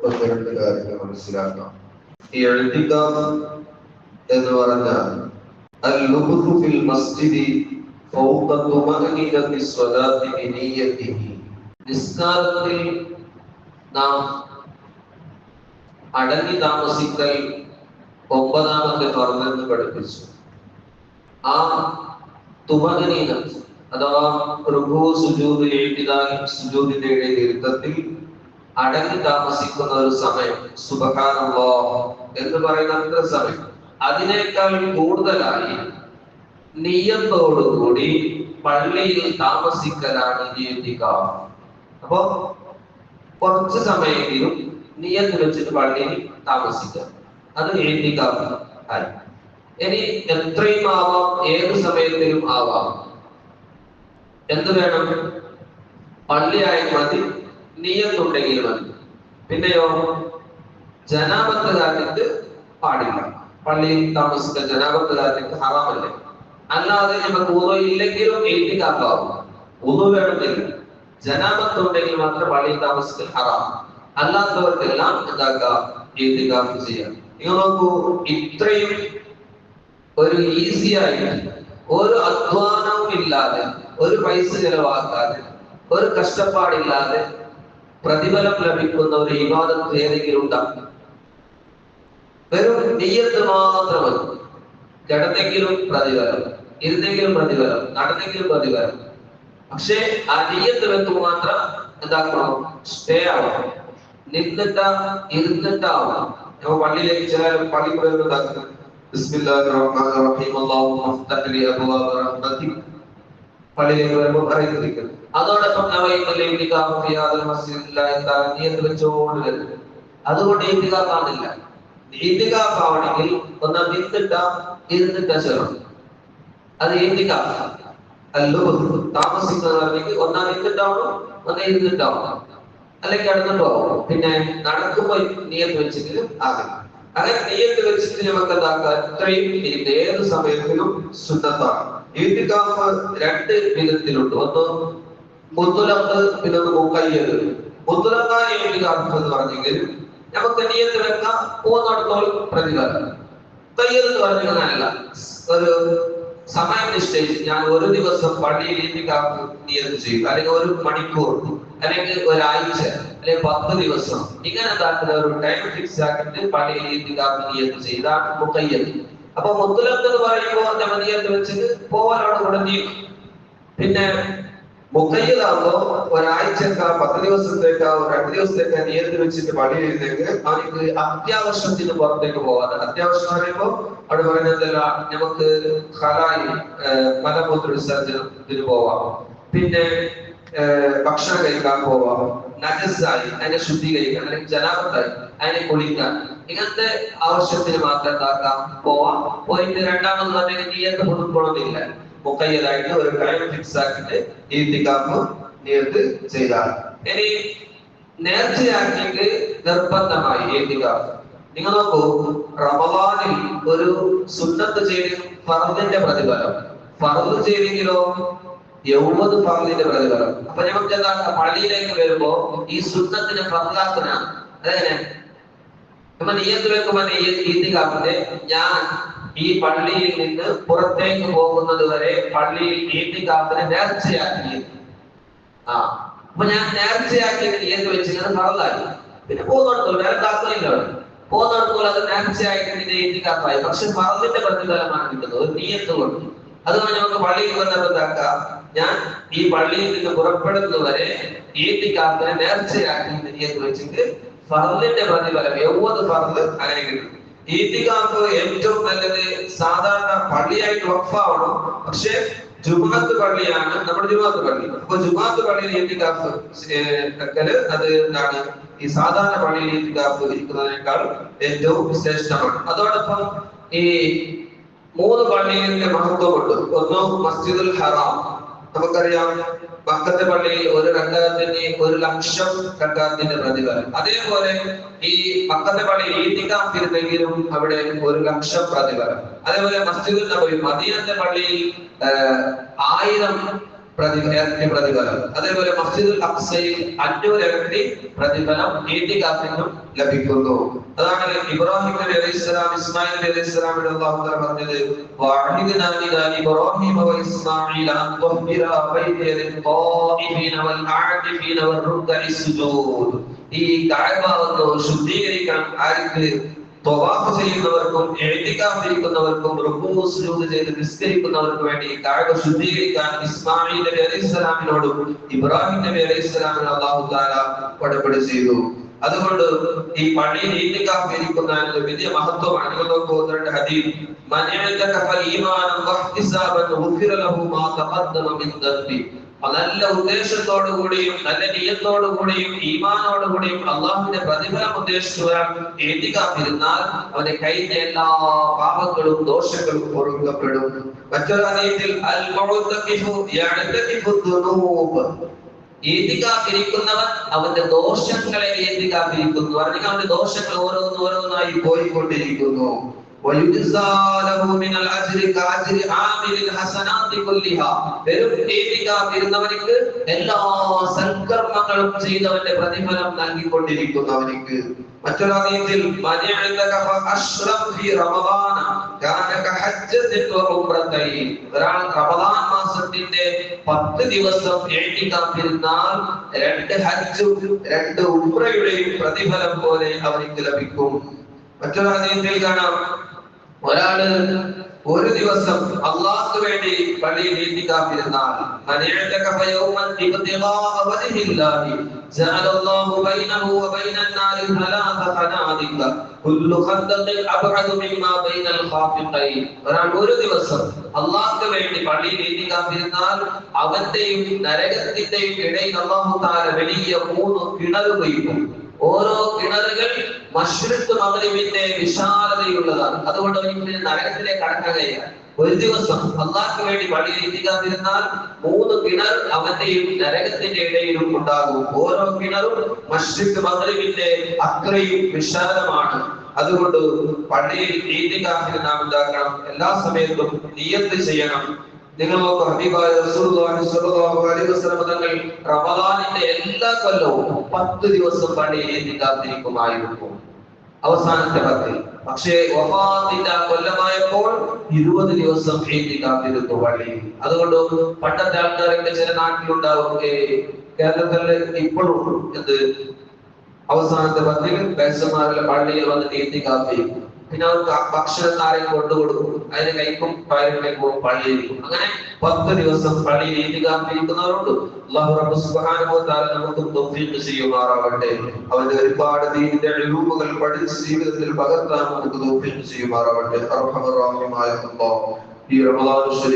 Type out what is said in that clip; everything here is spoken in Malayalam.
ഒന്ന് രണ്ട് കാര്യങ്ങൾ മനസ്സിലാക്കാം. ഈ ഇഅ്തികാഫ് എന്ന് പറഞ്ഞാൽ അൽ-ലുബ്ഥു ഫിൽ മസ്ജിദി ഫൗക തുമഅനിനതി സ്വലാത്തി ബിനിയ്യതിഹി, നിസ്കാരത്തിൽ നാം അടങ്ങി താമസിക്കൽ ഒമ്പതാമത്തെ ഫർളെന്ന് പഠിപ്പിച്ചു. ആ തുമഅനീന അഥവാ റുകൂ സുജൂദ് ഇഅ്തിദാൽ സുജൂദിന്റെ ഇടയിൽ ഇരുത്തത്തിൽ അടങ്ങി താമസിക്കുന്ന ഒരു സമയം, സുബ്ഹാനല്ലാഹ് എന്ന് പറയുന്ന അത്ര സമയം, അതിനേക്കാൾ കൂടുതലായി നിയ്യത്തോടുകൂടി പള്ളിയിൽ താമസിക്കലാണ് ഇഅ്തികാഫ്. അപ്പോ കുറച്ച് സമയമെങ്കിലും നിയ്യത്ത് വെച്ചിട്ട് പള്ളിയിൽ താമസിക്കാം, അത് ഇഅ്തികാഫ് ആയി. ഇനി എത്രയും ആവാം, ഏത് സമയത്തിലും ആവാം. എന്ത് വേണം? പള്ളിയായി മതി, നിയ്യത്തുണ്ടെങ്കിൽ മതി. പിന്നെയോ ജനാബത്ത് കാലത്ത് പാടില്ല, പള്ളിയിൽ താമസിക്കാൻ ജനാബത്ത് കാലത്ത് ഹറാമല്ലേ. അല്ലാതെ നമുക്ക് ഉളു ഇല്ലെങ്കിലും ഇഅ്തികാഫ് ആവും. ഉളു വേണമെങ്കിൽ, ജനാബത്ത് ഉണ്ടെങ്കിൽ മാത്രം പള്ളിയിൽ താമസിക്കൽ ഹറാം. അല്ലാത്തവർക്കെല്ലാം എന്താക്കാം? ഇഅ്തികാഫ് ചെയ്യാം. നിങ്ങൾ നോക്കൂ, ഇത്രയും ഒരു ഈസി ആയിട്ട്, ഒരു അധ്വാനവും ഇല്ലാതെ, ഒരു പൈസ ചെലവാക്കാതെ, ഒരു കഷ്ടപ്പാടില്ലാതെ പ്രതിഫലം ലഭിക്കുന്ന ഒരു ഇബാദത്ത് ഏതെങ്കിലും ഉണ്ടാകും? വെറും നിയ്യത്ത് മാത്രമല്ല. കിടന്നെങ്കിലും പ്രതിഫലം, ഇരുന്നെങ്കിലും പ്രതിഫലം, നടന്നെങ്കിലും പ്രതിഫലം. പക്ഷെ ആ നിയ്യത്ത് വെക്കുമ്പോൾ മാത്രം എന്താക്കണം? സ്റ്റേ ആവണം, നിന്നിട്ടാ ഇരുന്നിട്ടാവണം. നമ്മൾ പള്ളിയിലേക്ക് ചില പള്ളി പറയുന്നത് ബിസ്മില്ലാഹിർ റഹ്മാനിർ റഹീം അല്ലാഹുമ്മ അഫ്തഹ് ലി അബ്വാബ റഹ്മതിക്, പള്ളിയിലേക്ക് വരുമ്പോൾ പറയുന്നത്. അതോടൊപ്പം നിയ്യത്ത് വെച്ചോണ്ട് വരുന്നത്. അതുകൊണ്ട് ഇഅ്തികാഫ് ആവുന്നില്ല. ഇഅ്തികാഫ് ആവണമെങ്കിൽ ഒന്നാ നിന്നിട്ടാ ഇരുന്നിട്ടാ ചേർണം, അത് ഇഅ്തികാഫ്. അൽ-ലുബ്ഥ് താമസിക്കുന്നവർക്ക് ഒന്നാ നിന്നിട്ടാവണം, ഒന്നേ ഇരുന്നിട്ടാവണം, അല്ലെങ്കിൽ കിടന്നിട്ടോ ആവും. പിന്നെ നടക്കുമ്പോൾ നിയ്യത്ത് വെച്ചിട്ട് ആകണം. അങ്ങനെ നിയ്യത്ത് വെച്ചിട്ട് നമുക്ക് എന്താക്കാം? ഇത്രയും ഏത് സമയത്തിലും സുന്നത്താണ്. ഇഅ്തികാഫ് രണ്ട് വിധത്തിലുണ്ട്. ഒന്ന് മുത്ലഖ്, പിന്നെ മുഖയ്യദ്. മുത്ലഖായ ഇഅ്തികാഫ് എന്ന് പറഞ്ഞെങ്കിൽ നമുക്ക് നിയ്യത്ത് വെക്കാം, പോകുന്നിടത്തോളം പ്രതിഫലം. മുഖയ്യദ് എന്ന് പറഞ്ഞാൽ ഒരു സമയം നിശ്ചയിച്ച് ഞാൻ ഒരു ദിവസം പള്ളിയിൽ ഇഅ്തികാഫ് നിയ്യത്ത് ചെയ്യും, അല്ലെങ്കിൽ ഒരു മണിക്കൂർ, അല്ലെങ്കിൽ ഒരാഴ്ച, അല്ലെങ്കിൽ 10 ദിവസം, ഇങ്ങനെ എന്താക്കുന്ന ഒരു ടൈം ഫിക്സ് ആക്കിയിട്ട് പള്ളിയിൽ ഇഅ്തികാഫ് നിയ്യത്ത് ചെയ്താണ് മുഖയ്യദ്. അപ്പൊ മുത്ലഖ് എന്ന് പറയുമ്പോൾ നമ്മൾ നിയ്യത്ത് വെച്ചിട്ട് പോവാനോട് കൂടെ നീക്കും. പിന്നെ മുഖയ്യദാകുമ്പോ ഒരാഴ്ചക്കാ, 10 ദിവസത്തേക്കാ, 2 ദിവസത്തേക്കാ നിയ്യത്ത് വെച്ചിട്ട് പള്ളിയിലേക്ക് അവർക്ക് അത്യാവശ്യത്തിന് പുറത്തേക്ക് പോകാതെ. അത്യാവശ്യം പറയുമ്പോ അവിടെ പറയുന്നതല്ല, നമുക്ക് ഖലായി മലമൂത്ര വിസർജനത്തിന് പോവാം, പിന്നെ ഭക്ഷണം കഴിക്കാൻ പോവാം, നജസായി അതിനെ ശുദ്ധീകരിക്കാൻ, അല്ലെങ്കിൽ ജനാബത്തായി അതിനെ കുളിക്കാൻ, ഇങ്ങനത്തെ ആവശ്യത്തിന് മാത്രം എന്താക്കാം? പോവാം. പോയിട്ട് രണ്ടാമത് തന്നെ നിയ്യത്ത് പുതുക്കണമെന്നില്ല. മുഖയ്യദായിട്ട് ഒരു ടൈം ഫിക്സ് ആക്കിയിട്ട് ഇഅ്തികാഫ് നിയ്യത്ത് ചെയ്താൽ. ഇനി നേർച്ചയാക്കിയിട്ട് നിർബന്ധമായി ഇഅ്തികാഫ്. നിങ്ങൾ നോക്കൂ, റമളാനിൽ ഒരു സുന്നത്ത് ചെയ്ത് ഫർദിന്റെ പ്രതിഫലം, ഫർദ് ചെയ്തെങ്കിലോ 70 ഫർദിന്റെ പ്രതിഫലം. അപ്പൊ നമുക്ക് എന്താ? പള്ളിയിലേക്ക് വരുമ്പോ ഈ സുന്നത്തിന് ഫർദാക്കനാണ്. അതെങ്ങനെ? നമ്മൾ നിയ്യത്ത് വെക്കുമ്പോൾ ഇഅ്തികാഫിന്റെ ഞാൻ ഈ പള്ളിയിൽ നിന്ന് പുറത്തേക്ക് പോകുന്നത് വരെ പള്ളിയിൽ ഇഅ്തികാഫിനെ നേർച്ചയാക്കി. അപ്പൊ ഞാൻ നേർച്ചയാക്കി നിയ്യത്ത് വെച്ചിട്ട് ഫർദായി. പിന്നെ പോകുന്നിടത്തോളം വേറെ താക്കലില്ല, പോകുന്നിടത്തോളം അത് നേർച്ചയായിട്ട് ഇഅ്തികാഫായി. പക്ഷെ ഫർദിന്റെ പ്രതിഫലമാണ് കിട്ടുന്നത് ഒരു നിയ്യത്ത് കൊണ്ട്. അതുകൊണ്ട് നമുക്ക് പള്ളിയിൽ വന്നപ്പോഴാക്കാം, ഞാൻ ഈ പള്ളിയിൽ നിന്ന് പുറപ്പെടുന്നവരെ ഇഅ്തികാഫിനെ നേർച്ചയാക്കി നിയ്യത്ത് വെച്ചിട്ട് ഫർദിന്റെ പ്രതിഫലം 70 ഫർദ് അങ്ങനെ കിട്ടും. ഇഅ്തികാഫ് ഏറ്റവും നല്ലത് സാധാരണ പള്ളിയായിട്ട് വഖഫാവണം. പക്ഷെ ജുമുഅത്ത് പള്ളിയാണ് നമ്മുടെ ജുമുഅത്ത് പള്ളി. അപ്പൊ ജുമുഅത്ത് പള്ളിയിൽ ഇഅ്തികാഫ് വെക്കല് അത് എന്താണ്? ഈ സാധാരണ പള്ളിയിൽ ഇഅ്തികാഫ് ഇരിക്കുന്നതിനേക്കാൾ ഏറ്റവും ശ്രേഷ്ഠമാണ്. അതോടൊപ്പം ഈ 3 പള്ളികളുടെ മഹത്വമുണ്ട്. ഒന്ന് മസ്ജിദുൽ ഹറാം, നമുക്കറിയാം മക്കത്തെ പള്ളിയിൽ ഒരു റക്അത്തിന് 1,00,000 റക്അത്തിന്റെ പ്രതിഫലം. അതേപോലെ ഈ മക്കത്തെ പള്ളിയിൽ ഇഅ്തികാഫ് ഇരുന്നെങ്കിലും അവിടെ 1,00,000 പ്രതിഫലം. അതേപോലെ മസ്ജിദുൽ നബവി, മദീനത്തെ പള്ളിയിൽ 1000 പ്രതിഫലം. അതേപോലെ മസ്ജിദുൽ അഖ്സയിൽ 500 ഇരട്ടി പ്രതിഫലം ഈതികാഫിനും ലഭിക്കുന്നു. അതാണ് ഇബ്രാഹിം നബി അലൈഹിസ്സലാം ഇസ്മായിൽ നബി അലൈഹിസ്സലാമിനോട് അല്ലാഹു തആല പറഞ്ഞത്, വഅഹിദ്നാ ഇലാ ഇബ്രാഹിമ വ ഇസ്മാഈല അൻ തുഹ്ഹിറ ബൈതിയ ലിൽ-ഖാഇഫീന വൽ-ആകിഫീന വർ-റുക്അഇ സുജൂദ്. ഈ കഅബ ഒന്ന് ശുദ്ധീകരിക്കാൻ ആർക്ക്? തവാഫ് ചെയ്യുന്നവർക്കും ഇഅ്തികാഫ് ഇരിക്കുന്നവർക്കും റുകൂഉ സുജൂദ് ചെയ്ത് നിസ്കരിക്കുന്നവർക്കും വേണ്ടി കഅബ ശുദ്ധീകരിക്കാൻ ഇസ്മാഈൽ നബി അലൈഹിസ്സലാമിനോടും ഇബ്രാഹിം നബി അലൈഹിസ്സലാമിനോടും അല്ലാഹു തആല കടപ്പടി ചെയ്തു. അതുകൊണ്ട് ഈ പള്ളിയിൽ ഇഅ്തികാഫ് ഇരിക്കുന്നതിന് വലിയ മഹത്വമാണ്. നിങ്ങൾ നോക്കൂ, ഹദീസ് മൻ ഇഅ്തകഫ ഈമാനൻ വഹ്തിസാബൻ ഗുഫിറ ലഹു മാ തഖദ്ദമ മിൻ ദംബി. നല്ല ഉദ്ദേശത്തോടു കൂടിയും നല്ല നിയ്യത്തോടു കൂടിയും ഈമാനോടു കൂടിയും അള്ളാഹുവിന്റെ പ്രതിഫലം ഉദ്ദേശിച്ചുവരാൻ ഇരുന്നാൽ അവന്റെ കഴിഞ്ഞ എല്ലാ പാപങ്ങളും ദോഷങ്ങളും പൊറുക്കപ്പെടും. മറ്റൊരു ഹദീസിൽ അൽ മുഅ്തഖിഫു യഅ്തഖിഫു ദുനൂബ്, ഈതികാഫിരിക്കുന്നവൻ അവന്റെ ദോഷങ്ങളെ ഈതികാഫിരിക്കുന്നു. അല്ലെങ്കിൽ അവന്റെ ദോഷങ്ങൾ ഓരോന്നോരോന്നായി പോയിക്കൊണ്ടിരിക്കുന്നു. ويجزى له من الاجر كاجر عامل الحسنات كلها. ഇരുന്നവർക്ക് എല്ലാ സൽക്കർമ്മങ്ങളും ചെയ്തവന്റെ പ്രതിഫലം നൽകിക്കൊണ്ടിരിക്കുന്നവർക്ക്. മറ്റൊരു ഹദീസിൽ മനിഅതക അശ്റഫ് ഫി റമദാന കാന കഹജ്ജത്തിൻ വ ഉംറതൈൻ. ഒരാൾ റമദാൻ മാസത്തിന്റെ 10 ദിവസം ഇഅ്തികാഫിരുന്നാൽ 2 ഹജ്ജും 2 ഉംറയുടെയും പ്രതിഫലം പോലെ അവർക്ക് ലഭിക്കും. മറ്റൊരു ഹദീസിൽ കാണാം, ഒരാള് ഒരു ദിവസം അല്ലാഹുവിന് വേണ്ടി പള്ളിയിൽ ഇഅ്തികാഫിരുന്നാൽ മനിഅതക യൗമൻ ഇബ്തിഗാഅ വജ്ഹില്ലാഹി ജഅലല്ലാഹു ബൈനഹു വ ബൈനൻ നാരി സലാസ ഖനാദിക കുല്ലു ഖദ്ദഖിൻ അബ്അദു മിമ്മാ ബൈനൽ ഖാഫിഖൈൻ. ഒരാൾ ഒരു ദിവസം അല്ലാഹുവിന് വേണ്ടി പള്ളിയിൽ ഇഅ്തികാഫിരുന്നാൽ അവന്റെയും നരകത്തിന്റെയും ഇടയിൽ അല്ലാഹു തആല വലിയ 3 കിണറുകൾ, ഓരോ കിണറുകൾ മശ്രിഖ് മഗ്രിബിന്റെ വിശാലതയുള്ളതാണ്. അതുകൊണ്ട് ഒരിക്കലും നരകത്തിലേക്ക് കടക്കാൻ കഴിയില്ല. ഒരു ദിവസം അല്ലാഹുവിന് വേണ്ടി പള്ളിയിൽ ഇഅ്തികാഫിരുന്നാൽ 3 കിണർ അവന്റെയും നരകത്തിന്റെ ഇടയിലും ഉണ്ടാകും. ഓരോ കിണറും മശ്രിഖ് മഗ്രിബിന്റെ അത്രയും വിശാലമാണ്. അതുകൊണ്ട് പള്ളിയിൽ ഇഅ്തികാഫിന് നാം എന്താക്കണം? എല്ലാ സമയത്തും നിയ്യത്ത് ചെയ്യണം. നിങ്ങൾ നോക്കൂ, ഹബീബായ റസൂലുള്ളാഹി സ്വല്ലല്ലാഹു അലൈഹി വസല്ലം തങ്ങൾ റമദാനിന്റെ എല്ലാ കൊല്ലവും 10 ദിവസം പള്ളിയിൽ ഇഅ്തികാഫിരിക്കുമായിരുന്നു, അവസാനത്തെ 10. പക്ഷേ വഫാത്തിന്റെ കൊല്ലമായപ്പോൾ 20 ദിവസം ഇഅ്തികാഫിരുന്നു പള്ളിയിൽ. അതുകൊണ്ട് പണ്ടത്തെ ആൾക്കാരൊക്കെ ചില നാട്ടിലുണ്ടാവും, കേരളത്തില് ഇപ്പോഴും എന്ത് അവസാനത്തെ 10 വയസ്സന്മാരുടെ പള്ളിയിൽ വന്നിട്ട് ഇഅ്തികാഫിരിക്കും. പിന്നെ അവർക്ക് ഭക്ഷണം താരം കൊണ്ടുകൊടുക്കും, അതിന് കൈക്കും പയറിലേക്കും പള്ളിയിരിക്കും. അങ്ങനെ 10 ദിവസം പള്ളിയിൽ ഇഅ്തികാഫിരിക്കുന്നവരുണ്ട്. അല്ലാഹു റബ്ബ് സുബ്ഹാനഹു വ തആല നമുക്ക് തൗഫീഖ് ചെയ്യുമാറാവട്ടെ. അവന്റെ ഒരുപാട് ദീനിന്റെ ഇൽമുകൾ പഠിച്ച് ജീവിതത്തിൽ പകർത്താൻ നമുക്ക് തൗഫീഖ് ചെയ്യുമാറാവട്ടെ. അർഹമർ റഹീമായ അല്ലാഹ്, ഈ റമദാൻ